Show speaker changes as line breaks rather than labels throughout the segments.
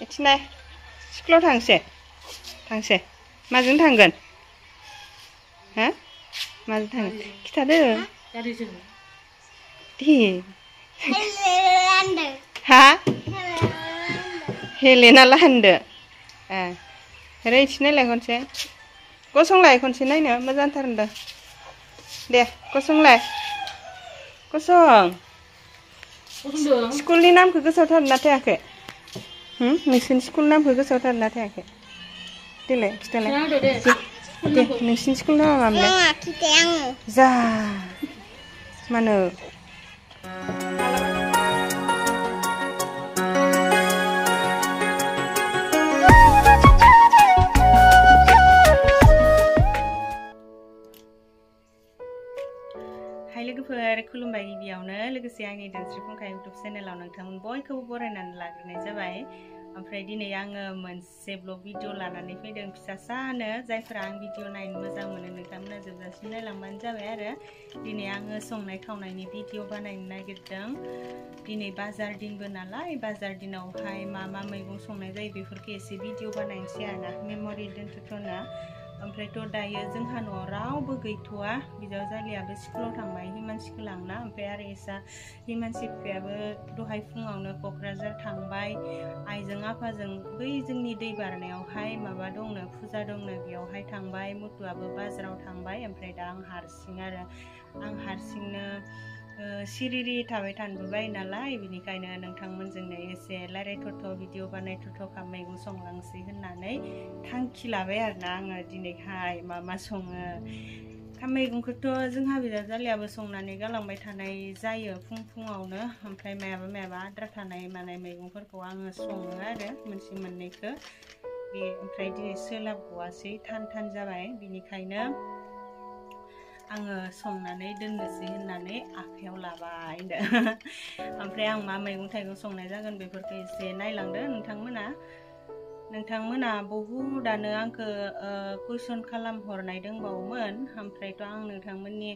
इथिनाय स्कुलाव थांसे माजों थांगोन हा माजों थांगोन खिथादो दे हा हेलेना ला होनदो ओरै इथिनायलाय खनसे गसंलाय खनसे नायनो मोजांथार होनदो दे गसंलाय गसं स्कुलनि नामखौ गोसोआव थादोंना थायाखै नोंसोरनि स्कुलनि नामखौ गोसोआव थादोंना थायाखै देलाय खिथालाय दे नोंसोरनि स्कुलनि नामा मामोनलाय जा मानो हाय लोगोफोर खुलुमबाय गिबियावनो लोगोसे आंनि दोनस्रि फुंखा इउटुब चेनेलाव नोंथांमोन बयखौबो बरायनानै लाग्रोनाय जाबाय ओमफ्राय दिनै आङो मोनसे ब्लग भिडिअ लानानै फैदों फिसासानो जायफोरा आं भिडिअ नायनो मोजां मोनो नोंथांमोना जोबजासिम नायलांबानो जाबाय आरो दिनै आङो संनाय खावनायनि भिडिअ बानायनो नागिरदों दिनै बाजार दिनबो नालाय बाजार दिनावहाय मा मा मैगं संनाय जायो बेफोरखौ एसे भिडिअ बानायनोसै आरोना मेम'रि दोनथ'नो ओमफ्रायथ' दायो जोंहा न'आव रावबो गैथ'वा बिजावजालियाबो स्कुलाव थांबाय हिमानसिखौ लांना ओमफ्राय आरो एसा हिमानसि बिफायाबो दहाय फुङावनो क'क्राझार थांबाय आइजों आफाजों बै जोंनि दै बारनायावहाय माबा दंनो फुजा दंनो बेयावहाय थांबाय मुथुआबो बाजाराव थांबाय ओमफ्राय दा आं हारसिं आरो आं हारसिंनो सिरिरि थाबाय थानोबाय नालाय बिनिखायनो नोंथांमोनजोंनो एसे रायलायथ'थ' भिडिअ बानायथ'थ' मैगं संलांसै होननानै थांखि लाबाय आरोना आङो दिनैहाय मा मा सङो मैगंखौथ' जोंहा बिजावजालियाबो संनानै गालांबाय थानाय जायो फुङावनो ओमफ्राय मायाबा आद्रा थानाय मानाय मैगंफोरखौ आङो सङो आरो मोनसे मोननैखौ बे ओमफ्राय दिनै सोलाबगवासै थान जाबाय बिनिखायनो आङो संनानै दोननोसै होननानै आखायाव लाबाय ओमफ्राय आं मा मैगं थाइगं संनाय जागोन बेफोरखौ एसे नायलांदो नोंथांमोना बहुदानो आंखौ कुइसन खालामहरनाय दंबावोमोन ओमफ्रायथ' आं नोंथांमोननि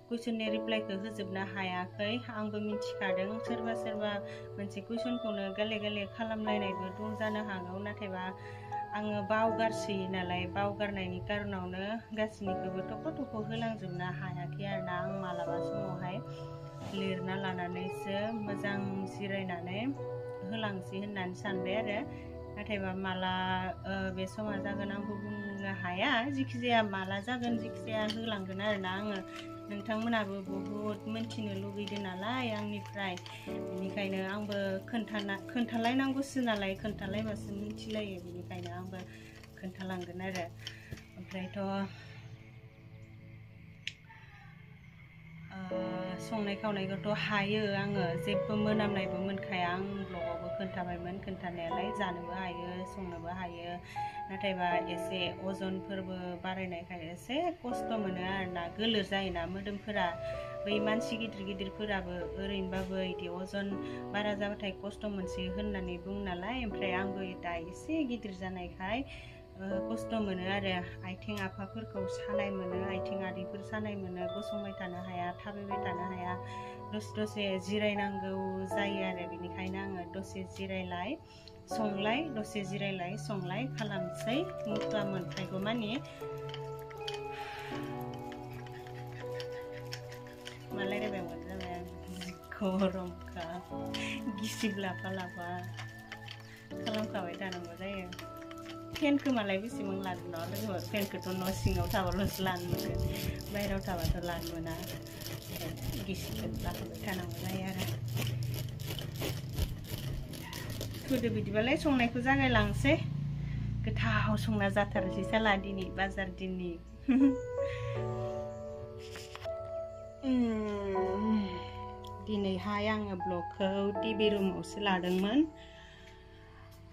कुइसननि रिप्लाइखौ होजोबनो हायाखै आंबो मिथिखादों सोरबा मोनसे कुइसनखौनो गाले खालामलायनायबो दं जानो हागौ नाथायबा आङो बावगारसै नालाय बावगारनायनि कारनावनो गासैनिखौबो थख' होलांजोबनो हायाखै आरोना आं मालाबा समावहाय लिरना लानानैसो मोजां जिरायनानै होलांसै होननानै सानबाय आरो नाथायबा माला बे समा जागोन आंबो बुंनो हाया जिखिजाया माला जागोन जिखिजाया होलांगोन आरोना आङो नोंथांमोनाबो बहुद मिन्थिनो लुगैदों नालाय आंनिफ्राय बेनिखायनो आंबो खोन्थालायनांगौसो नालाय खोन्थालायबासो मिथिलायो बेनिखायनो आंबो खोन्थालांगोन आरो ओमफ्रायथ' संनाय खावनायखौथ' हायो आङो जेबो मोनामनायबो मोनखाया आं ब्लगावबो खोन्थाबायमोन खोन्थानायालाय जानोबो हायो संनोबो हायो नाथायबा एसे अजनफोरबो बारायनायखाय एसे खस्थ' मोनो आरोना गोलोर जायोना मोदोमफोरा बै मानसि गिदिरफोराबो ओरैनोबाबो बिदि अजन बारा जाबाथाय खस्थ' मोनसै होननानै बुङो नालाय ओमफ्राय आंबो दा एसे गिदिर जानायखाय खस्थ' मोनो आरो आथिं आफाफोरखौ सानाय मोनो आथिं आदैफोर सानाय मोनो गसंबाय थानो हाया थाबायबाय थानो हाया दसे जिरायनांगौ जायो आरो बेनिखायनो आङो दसे जिरायलाय संलाय खालामसै मुथुआ मोनफायगौ मानि मालाय रायबाय जाबाय गरमखा गिसिब लाफा खालामखाबाय थानांगौ जायो फेनखौ मालाय बेसेबां लानो न' लोगोफोर फेनखौथ' न' सिङाव थाबाल'सो लानो मोनगोन बाहेरायाव थाबाथ' लानो मोना गिसिबखौ लाखाबाय थानांगौ जायो आरो थुदो बिदिबालाय संनायखौ जागायलांसै गोथाव संना जाथारसै साला दिनै बाजार दिननि दिनैहाय आङो ब्लगखौ टिभि रुमावसो लादोंमोन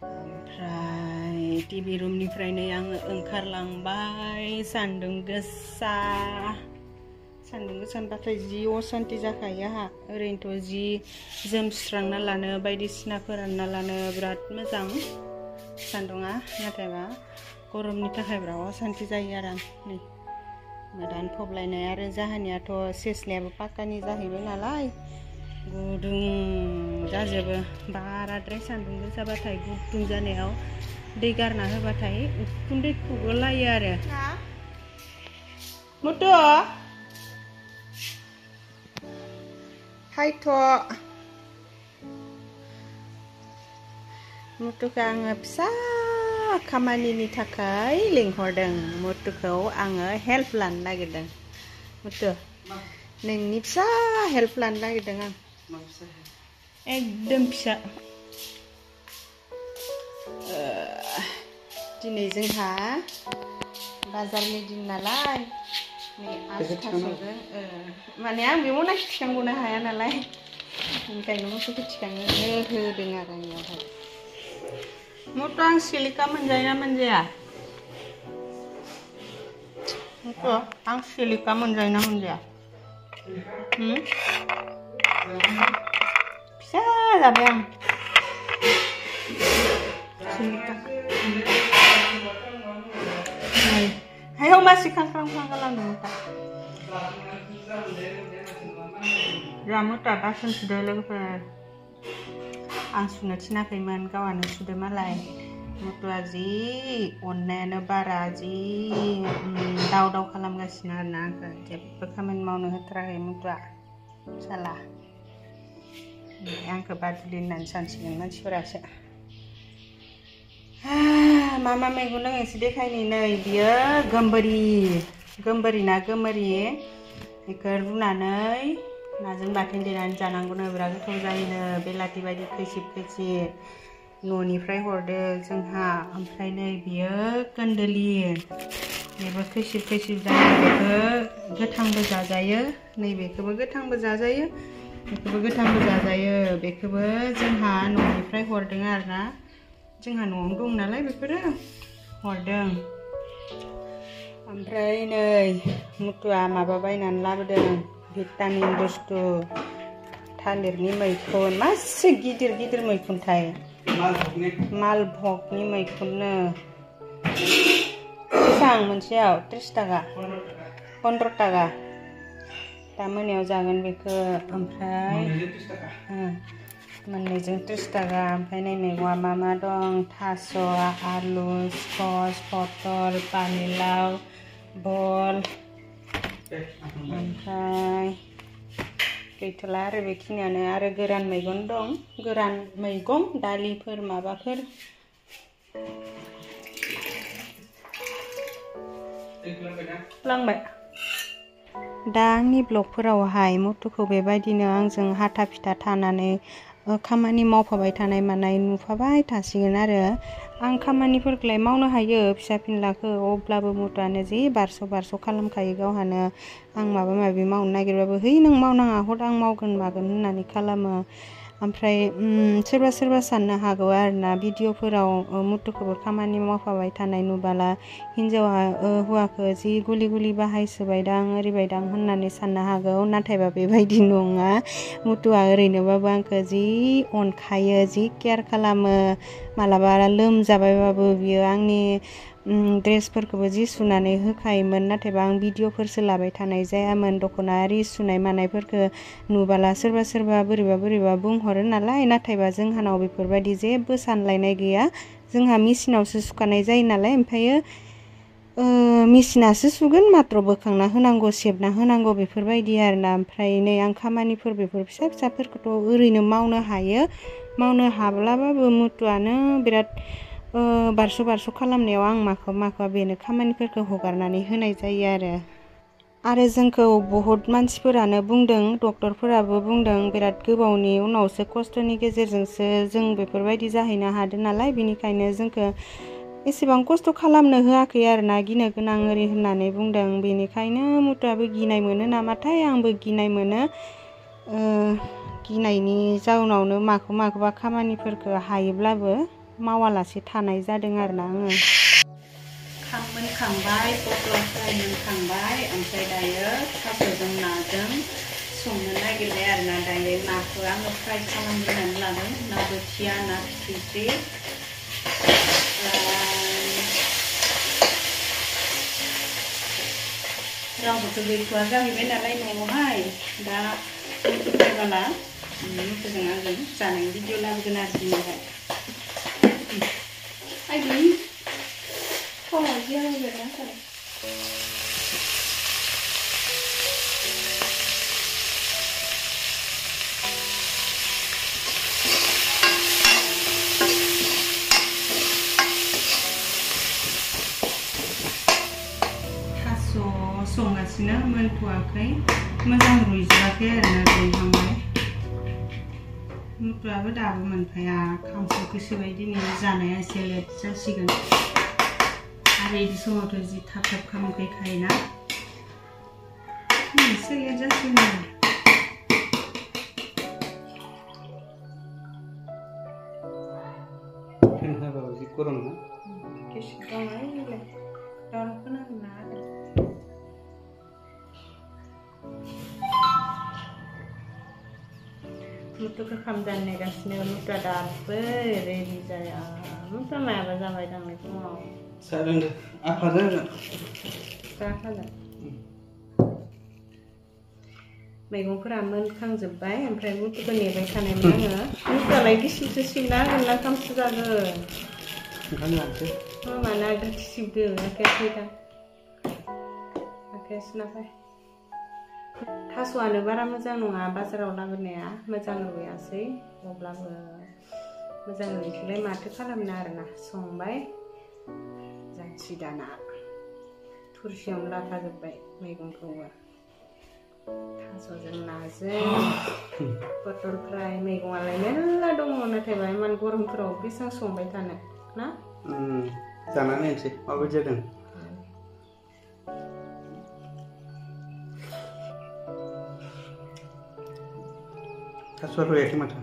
ओमफ्राय टिभि रुमनिफ्रायनो आङो ओंखारलांबाय सान्दुं गोसाबाथाय जि असान्ति जाखायो आंहा ओरैनोथ' जि जोमस्रांना लानो बायदिसिना फोरानना लानो बिराद मोजां सान्दुङा नाथायबा गरमनि थाखाय बिराद असान्ति जायो आरो आं नै गोदान फबलायनाय आरो जाहानियाथ' सेस्लायाबो पाक्कानि जाहैबाय नालाय गुदुं जाजोबो बाराद्राय सान्दुं गोसाबाथाय गुदुं जानायाव दै गारना होबाथाय उखुन्दै खुगलायो आरो मुतु हायथ' मुतुखौ आङो फिसा खामानिनि थाखाय लिंहरदों मुतुखौ आङो हेल्प लानो नागिरदों मुतु नोंनि फिसा हेल्प लानो नागिरदों आं एकदम फिसा दिनै जोंहा बाजारनि दिन नालाय नै आसु थास'जों माने आं बेयाव नाखि थिखांग'नो हाया नालाय ओंखायनो मोसौखौ थिखांनो होदों आरो आंनियावहाय मुतु आं सिलिका मोनजायोना मोनजाया मुतु आं सिलिका मोनजायोना मोनजाया फिसा जाबाय आं सिलिका हायाव मासि खांख्रां खालामदों जा मुतुआ बासन सुदो लोगोफोर आं सुनो थिनाखैमोन गावआनो सुदो मालाय मुतुआ जि अननायानो बारा जि दाव दाव खालामगासिनो आरोना आंखौ जेबो खामानि मावनो होथाराखै मुतुआ साला आंखौ बादुलि होननानै सानसिगोन मानसिफोरासो मा मा मैगं दं एसे देखायनि नै बियो गोमबोरि ना गोमोरि बेखौ रुनानै नाजों बाथोन देनानै जानांगौनो बिराद गोथाव जायोनो बेलाथि बायदि खैसिब खैसिब न'निफ्राय हरदो जोंहा ओमफ्राय नै बियो कोन्दोलि बेबो खैसिब खैसिब जायो बेखौ गोथांबो जाजायो नैबेखौबो गोथांबो जाजायो बेखौबो गोथांबो जाजायो बेखौबो जोंहा न'निफ्राय हरदों आरोना जोंहा न'आवनो दं नालाय बेफोरो हरदों ओमफ्राय नै मुतुआ माबा बायनानै लाबोदों भिटामिन बुस्थु थालिरनि मैखुन मासे गिदिर गिदिर मैखुनथाय मालभगनि मैखुननो बेसेबां मोनसेयाव 30 टाका 15 टाका दा मोनायाव जागोन बेखौ ओमफ्राय मोननैजों 30 टाका ओमफ्राय नै मैगंआ मा मा दं थास' आलु स्कस पटल पानिलाव बल ओमफ्राय गैथ'ला आरो बेखिनियानो आरो गोरान मैगं दं गोरान मैगं दालिफोर माबाफोर लांबाय दा आंनि ब्लगफोरावहाय मुतुखौ बेबायदिनो आंजों हाथा फिथा थानानै खामानि मावफाबाय थानाय मानाय नुफाबाय थासिगोन आरो आं खामानिफोरखौलाय मावनो हायो फिसा फिनलाखौ अब्लाबो मुतुआनो जि बारस' खालामखायो गावहानो आं माबा माबि मावनो नागिरबाबो है नों मावनाङा हद आं मावगोन मागोन होननानै खालामो ओमफ्राय सोरबा साननो हागौ आरोना भिडिअफोराव मुतुखौबो खामानि मावफाबाय थानाय नुबाला हिन्जावा हौवाखौ जि गुलि गुलि बाहायसोबायदां ओरैबायदां होननानै साननो हागौ नाथायबा बेबायदि नङा मुतुआ ओरैनोबाबो आंखौ जि अनखायो जि केयार खालामो मालाबा लोमजाबायबाबो बियो आंनि ड्रेसफोरखौबो जि सुनानै होखायोमोन नाथायबा आं भिडिअफोरसो लाबाय थानाय जायामोन दख'ना आरि सुनाय मानायफोरखौ नुबाला सोरबा बोरैबा बुंहरो नालाय नाथायबा जोंहानाव बेफोरबायदि जेबो सानलायनाय गैया जोंहा मेसिनावसो सुखानाय जायो नालाय ओमफ्रायो मेसिनासो सुगोन मात्र बोखांना होनांगौ सेबना होनांगौ बेफोरबायदि आरोना ओमफ्राय नै आं खामानिफोर बेफोर फिसाफोरखौथ' ओरैनो मावनो हायो मावनो हाब्लाबाबो मुतुआनो बिराद बारस' खालामनायाव आं माखौबा बेनो खामानिफोरखौ हगारनानै होनाय जायो आरो जोंखौ बहुत मानसिफोरानो बुंदों डक्टरफोराबो बुंदों बिराद गोबावनि उनावसो खस्थ'नि गेजेरजोंसो जों बेफोरबायदि जाहैनो हादों नालाय बेनिखायनो जोंखौ एसेबां खस्थ' खालामनो होआखै आरोना गिनो गोनां ओरै होननानै बुंदों बेनिखायनो मुतुआबो गिनाय मोनो नामाथाय आंबो गिनाय मोनो गिनायनि जाउनावनो माखौबा खामानिफोरखौ हायोब्लाबो मावालासे थानाय जादों आरोना आङो मोनखांबाय पटल फ्राय मोनखांबाय ओमफ्राय दायो थास'जों नाजों संनो नागिरबाय आरोना दायो नाखौ आङो फ्राय खालामग्रोनानै लादों ना बोथिया ना फिथिख्रि रावबोथ' गैथ'आ जाहैबाय नालाय न'आवहाय दा फैबाला मोजां आंजों जानायनि भिडिअ लाबोगोन आरो दिनैहाय आइदि थावाव जि होगोन ना सार संगासिनो मोनथ'वाखै मोजां रुइजोबाखै आरोना रुइहांबाय मुथुआबो दाबो मोनफाया खामसाव गोसोबायदिनो जानाया एसे लेट जासिगोन आरो बिदि समावथ' जि थाब थाब खामखायोना एसे लेट जासिगोन
आरो जि गरम ना
केसि दंलाय दावराव खोनादों ना मुथुखौ खामजानो नेगासिनो मुथुआ दाबो रेडि जाया मुथुआ मायाबा जाबाय दांनाय फुङाव
जादों आफाजों
जाखादों मैगंफोरा मोनखांजोब्बाय ओमफ्राय मुथुखौ नेबाय थानायमोन आङो मुथुआलाय गिसिबसो सिबना होगोन ना खामसो जागोन
ओंखाम जानोसै
मानो आगोल सिबदो आखाइया फैदा आखाइया सुनाफाय थास'आनो बारा मोजां नङा बाजाराव लाबोनाया मोजां रुयासै अब्लाबो मोजां रुइखौलाय माथो खालामनो आरोना संबाय जानसि दाना थुरसियावनो लाफाजोब्बाय मैगंखौबो थास'जों नाजों पटल फ्राय मैगङालाय मेरला दङ नाथायबा इमान गरमफोराव बेसेबां संबाय थानो ना
जानानै नायनोसै माबायदि जादों थास'आ रुयाखै माथो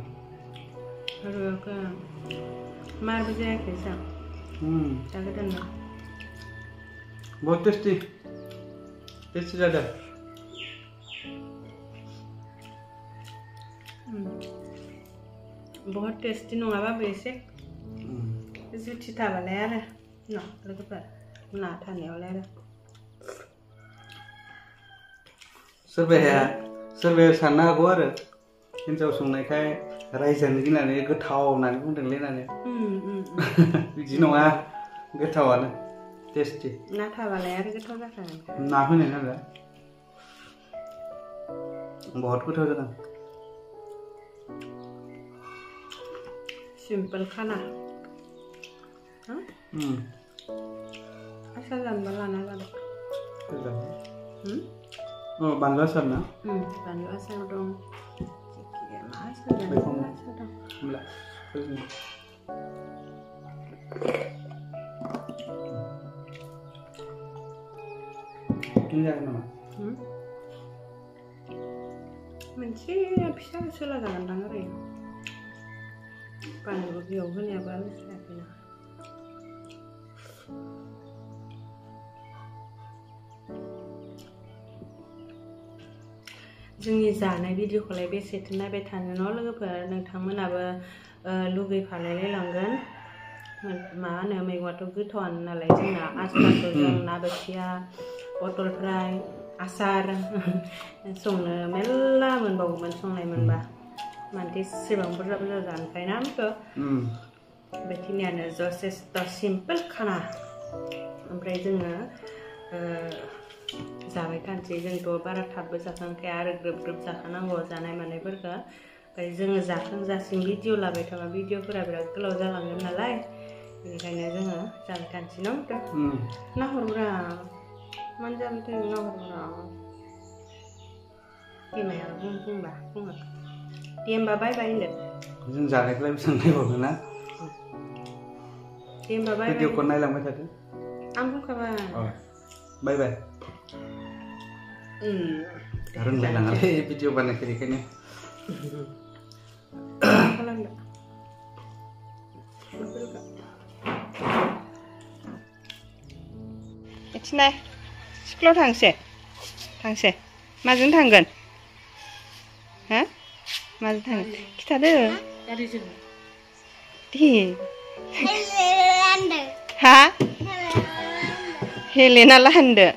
रुयाखै मारबो जायाखै जा दा गोदान
बहुत टेस्टी जादों
बहुत टेस्टी नङाबाबो एसे जुथि थाबालाय आरो न लोगोफोर ना थानायावलाय आरो
सोरबाया साननो हागौ आरो हिन्जाव संनायखाय रायजानो गिनानै गोथाव होननानै बुंदोंलै होननानै बिदि नङा गोथावानो टेस्टी
ना थाबालाय आरो गोथाव जाखागोन
ना होनाय नालाय बहुत गोथाव जादों
सिम्पल खाना आसार जानोबा लाना जादों
बानलु आसार ना
बानलु आसार दं मा आसार दं मोनसे फिसा सोला जागोनदां ओरैनो बानलु बेयाव होनायाबो मिथियाखैना जोंनि जानाय भिडिअखौलाय बेसेथो नायबाय थानो न' लोगोफोर नोंथांमोनाबो लुगैफालायलांगोन मा होनो मैगङाथ' गोथावानो नालाय जोंना आसारजों ना बोथिया पटल फ्राय आसार संनो मेरला मोनबावोमोन संनाय मोनबा मानोथो एसेबां बुरजा बुरजा जानोखाय ना आंखौ बेखिनियानो जथेस्थ सिम्पोल खाना ओमफ्राय जोङो जाबाय थानोसै जोंथ' बारा थाबबो जाखांखाया आरो ग्रोब ग्रोब जाखानांगौ जानाय मानायफोरखौ ओमफ्राय जोङो जाखांजासिम भिडिअ लाबाय थाबा भिडिअफोरा बिराद गोलाव जालांगोन नालाय बेनिखायनो जोङो जाबाय थानोसै न' नाहरब्रा मानो जाबाय थायो नाहरब्रा बिमाया बुंबा बुङो दे होमबा बाय बाय होनदो
जों जानायखौलाय बेसेबां नायबावनो ना
दे होमबा बाय
भिडिअखौ नायलांबाय थादो
आं बुंखाबाय
बाय बाय रोंलायलाङालै भिडिअ बानायफेरिखायनो
खालामदो इथिनाय स्कुलाव थांसे माजों थांगोन हा माजों थांगोन खिथादो गारिजों दे हा हेलेना ला होनदो